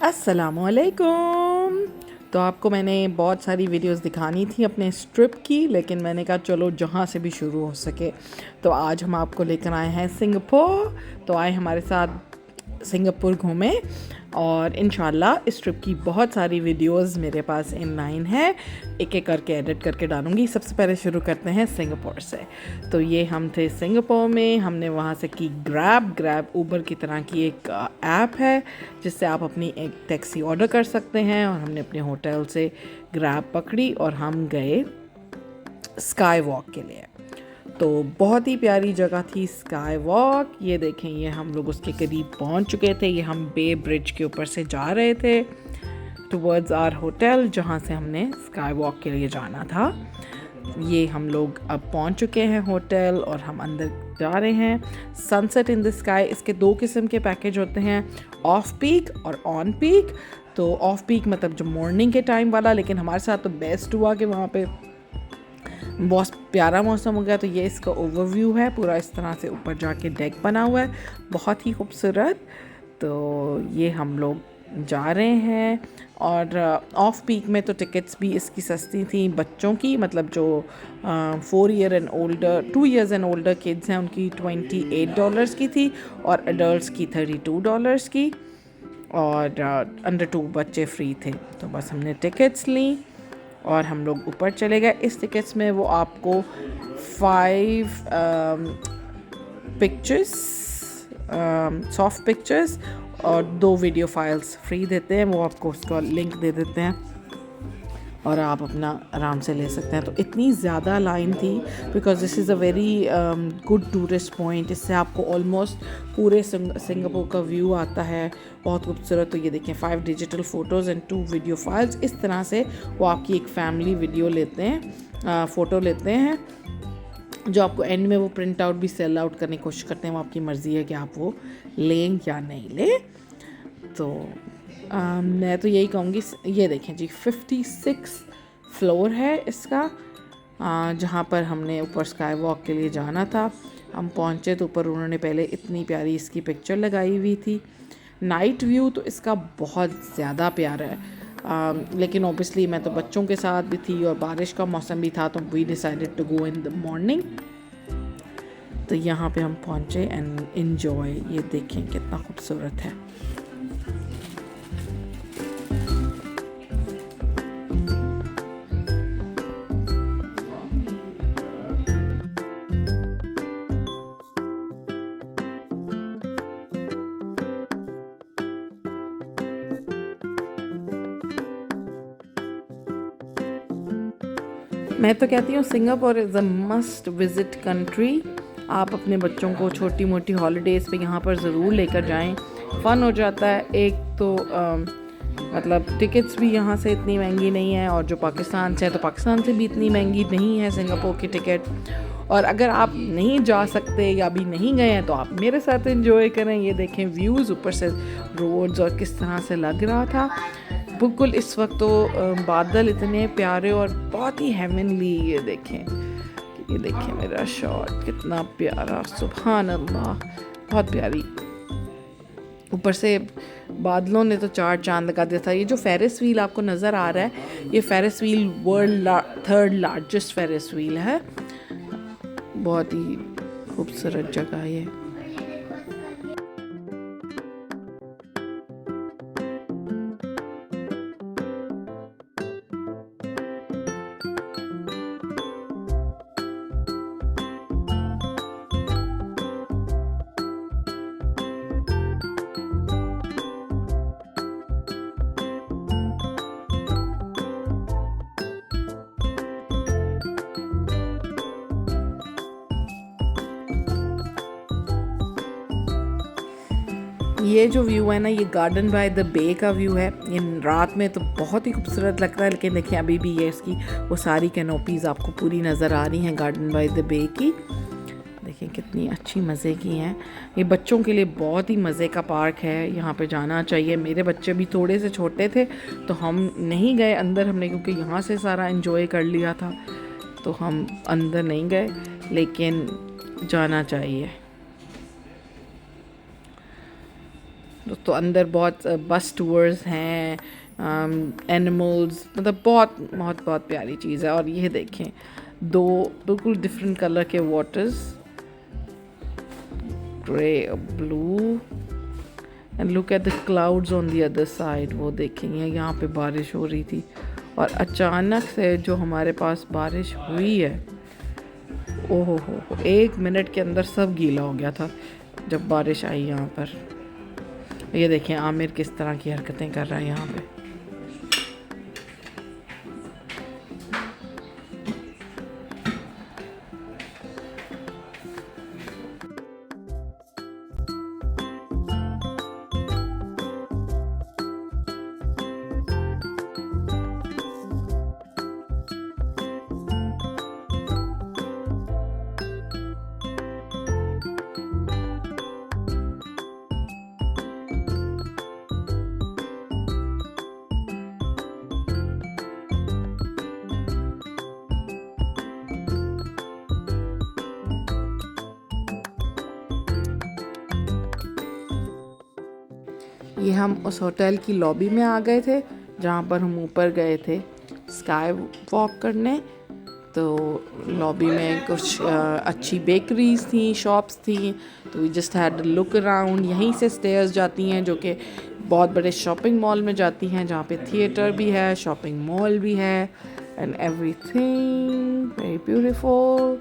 अस्सलामुअलैकुम। तो आपको मैंने बहुत सारी वीडियोस दिखानी थी अपने इस ट्रिप की, लेकिन मैंने कहा चलो जहाँ से भी शुरू हो सके। तो आज हम आपको लेकर आए हैं सिंगापुर। तो आए हमारे साथ सिंगापुर घूमें, और इंशाल्लाह इस ट्रिप की बहुत सारी वीडियोस मेरे पास इन लाइन है, एक एक करके एडिट करके डालूंगी। सबसे पहले शुरू करते हैं सिंगापुर से। तो ये हम थे सिंगापुर में, हमने वहाँ से की ग्रैब ऊबर की तरह की एक ऐप है जिससे आप अपनी एक टैक्सी ऑर्डर कर सकते हैं, और हमने अपने होटल से ग्रैब पकड़ी और हम गए स्काई वॉक के लिए। तो बहुत ही प्यारी जगह थी स्काई वॉक। ये देखें, ये हम लोग उसके करीब पहुंच चुके थे। ये हम बे ब्रिज के ऊपर से जा रहे थे टुवर्ड्स आवर होटल, जहां से हमने स्काई वॉक के लिए जाना था। ये हम लोग अब पहुंच चुके हैं होटल और हम अंदर जा रहे हैं। सनसेट इन द स्काई, इसके दो किस्म के पैकेज होते हैं, ऑफ पीक और ऑन पीक। तो ऑफ पीक मतलब जो मॉर्निंग के टाइम वाला, लेकिन हमारे साथ तो बेस्ट हुआ कि वहाँ पे बहुत प्यारा मौसम हो गया। तो ये इसका ओवरव्यू है पूरा, इस तरह से ऊपर जाके डेक बना हुआ है, बहुत ही खूबसूरत। तो ये हम लोग जा रहे हैं, और ऑफ पीक में तो टिकट्स भी इसकी सस्ती थी। बच्चों की मतलब जो 4 year and older 2 years and older kids हैं उनकी $28 की थी, और एडल्ट्स की $32 की, और अंडर 2 बच्चे फ्री थे। तो बस हमने टिकट्स ली और हम लोग ऊपर चले गए। इस टिकट्स में वो आपको 5 पिक्चर्स, सॉफ्ट पिक्चर्स और 2 वीडियो फाइल्स फ्री देते हैं। वो आपको उसका लिंक दे देते हैं और आप अपना आराम से ले सकते हैं। तो इतनी ज़्यादा लाइन थी because this is a very good tourist point. इससे आपको ऑलमोस्ट पूरे सिंगापुर का व्यू आता है, बहुत खूबसूरत। तो ये देखें, 5 digital photos and 2 video files. इस तरह से वो आपकी एक फैमिली वीडियो लेते हैं, फ़ोटो लेते हैं, जो आपको एंड में वो प्रिंट आउट भी सेल आउट करने की कोशिश करते हैं। वो आपकी मर्ज़ी है कि आप वो लें या नहीं लें। तो मैं तो यही कहूँगी, ये देखें जी, 56 फ्लोर है इसका, जहाँ पर हमने ऊपर स्काई वॉक के लिए जाना था। हम पहुँचे तो ऊपर उन्होंने पहले इतनी प्यारी इसकी पिक्चर लगाई हुई थी। नाइट व्यू तो इसका बहुत ज़्यादा प्यारा है, लेकिन ऑब्वियसली मैं तो बच्चों के साथ भी थी और बारिश का मौसम भी था, तो we decided to go in the morning. तो यहाँ पे हम पहुँचे एंड एन्जॉय। ये देखें कितना खूबसूरत है। मैं तो कहती हूँ Singapore is a must visit country. आप अपने बच्चों को छोटी मोटी हॉलीडेज़ पे यहाँ पर ज़रूर लेकर जाएं, फ़न हो जाता है। एक तो मतलब टिकट्स भी यहाँ से इतनी महंगी नहीं है, और जो पाकिस्तान से है तो पाकिस्तान से भी इतनी महंगी नहीं है सिंगापुर की टिकट। और अगर आप नहीं जा सकते या अभी नहीं गए हैं तो आप मेरे साथ एंजॉय करें। ये देखें व्यूज़ ऊपर से, रोड्स, और किस तरह से लग रहा था बिल्कुल। इस वक्त तो बादल इतने प्यारे और बहुत ही हेवनली। ये देखें मेरा शॉट कितना प्यारा, सुभान अल्लाह, बहुत प्यारी। ऊपर से बादलों ने तो 4 चांद लगा दिया था। ये जो फेरिस व्हील आपको नज़र आ रहा है, ये Ferris wheel world 3rd largest Ferris wheel है। बहुत ही खूबसूरत जगह ये। ये जो व्यू है ना, ये गार्डन बाय द बे का व्यू है। ये रात में तो बहुत ही खूबसूरत लगता है, लेकिन देखिए अभी भी ये इसकी वो सारी कैनोपीज़ आपको पूरी नज़र आ रही हैं गार्डन बाय द बे की। देखिए कितनी अच्छी मज़े की हैं। ये बच्चों के लिए बहुत ही मज़े का पार्क है, यहाँ पे जाना चाहिए। मेरे बच्चे भी थोड़े से छोटे थे तो हम नहीं गए अंदर, हमने क्योंकि यहाँ से सारा एंजॉय कर लिया था, तो हम अंदर नहीं गए, लेकिन जाना चाहिए। दोस्तों अंदर बहुत बस टूर्स हैं, एनिमल्स, मतलब बहुत बहुत बहुत प्यारी चीज़ है। और ये देखें, दो बिल्कुल डिफरेंट कलर के वाटर्स, ग्रे और blue, and look at the clouds on the other side. वो देखेंगे यहाँ पे बारिश हो रही थी और अचानक से जो हमारे पास बारिश हुई है, ओहो हो 1 मिनट के अंदर सब गीला हो गया था जब बारिश आई यहाँ पर। ये देखें आमिर किस तरह की हरकतें कर रहा है यहाँ पे। ये हम उस होटल की लॉबी में आ गए थे जहाँ पर हम ऊपर गए थे स्काई वॉक करने। तो लॉबी में कुछ अच्छी बेकरीज थी, शॉप्स थी, तो we just had look around. यहीं से स्टेयर्स जाती हैं जो कि बहुत बड़े शॉपिंग मॉल में जाती हैं, जहाँ पे थिएटर भी है, शॉपिंग मॉल भी है, एंड एवरीथिंग वेरी ब्यूटीफुल।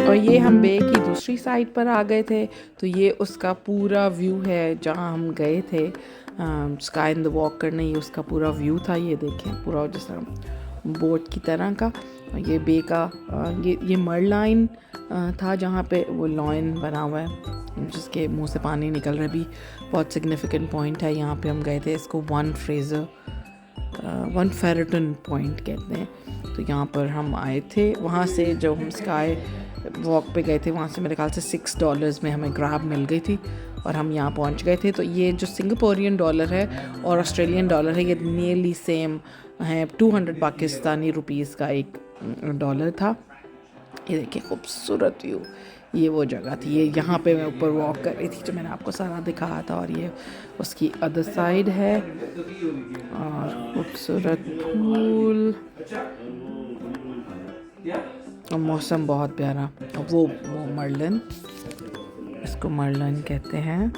और ये हम बे की दूसरी साइड पर आ गए थे, तो ये उसका पूरा व्यू है जहाँ हम गए थे स्काई इन द वॉक करने। ये उसका पूरा व्यू था, ये देखें पूरा जैसा बोट की तरह का। ये बे का ये मरलाइन था जहाँ पे वो लॉइन बना हुआ है जिसके मुंह से पानी निकल रहा है, भी बहुत सिग्निफिकेंट पॉइंट है। यहाँ पे हम गए थे, इसको वन फेरेटन पॉइंट कहते हैं। तो यहाँ पर हम आए थे, वहाँ से जो हम स्काई वॉक पे गए थे वहाँ से मेरे ख्याल से $6 में हमें ग्रैब मिल गई थी और हम यहाँ पहुँच गए थे। तो ये जो सिंगापुरियन डॉलर है और ऑस्ट्रेलियन डॉलर है, ये नियरली सेम है। 200 पाकिस्तानी रुपीस का एक डॉलर था। ये देखिए खूबसूरत व्यू, ये वो जगह थी। ये यहाँ पे मैं ऊपर वॉक कर रही थी जो मैंने आपको सारा दिखाया था, और ये उसकी अदर साइड है और खूबसूरत फूल और मौसम बहुत प्यारा। वो मर्लिन, इसको मर्लिन कहते हैं।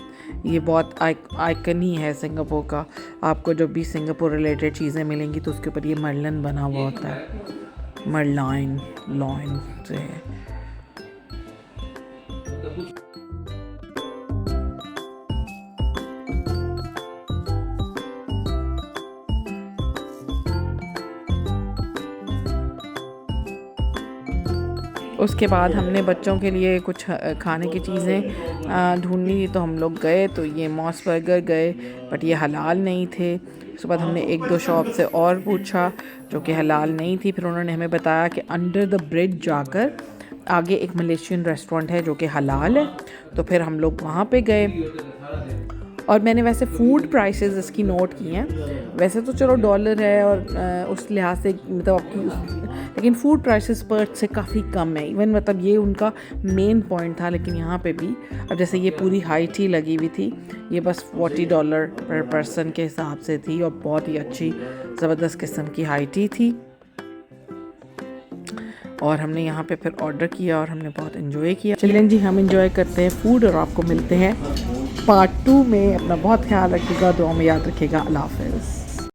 ये बहुत आइकन ही है सिंगापुर का। आपको जब भी सिंगापुर रिलेटेड चीज़ें मिलेंगी तो उसके ऊपर ये मर्लिन बना हुआ होता है, मरलाइन लॉइन से। उसके बाद हमने बच्चों के लिए कुछ खाने की चीज़ें ढूंढनी थी, तो हम लोग गए, तो ये मॉस बर्गर गए बट ये हलाल नहीं थे। उसके बाद हमने 1-2 शॉप से और पूछा जो कि हलाल नहीं थी। फिर उन्होंने हमें बताया कि अंडर द ब्रिज जाकर आगे एक मलेशियन रेस्टोरेंट है जो कि हलाल है। तो फिर हम लोग वहाँ पे गए और मैंने वैसे फूड प्राइसेस इसकी नोट की हैं, वैसे तो चलो डॉलर है और उस लिहाज से मतलब लेकिन फूड प्राइसेस पर्थ से काफ़ी कम है। इवन मतलब ये उनका मेन पॉइंट था। लेकिन यहाँ पे भी अब जैसे ये पूरी हाई टी लगी हुई थी, ये बस $40 पर पर्सन के हिसाब से थी और बहुत ही अच्छी ज़बरदस्त किस्म की हाई टी थी। और हमने यहाँ पे फिर ऑर्डर किया और हमने बहुत इन्जॉय किया। चलिए जी, हम इन्जॉय करते हैं फूड और आपको मिलते हैं पार्ट 2 में। अपना बहुत ख्याल रखिएगा, दुआ में याद रखिएगा। अल्लाह हाफ़िज़।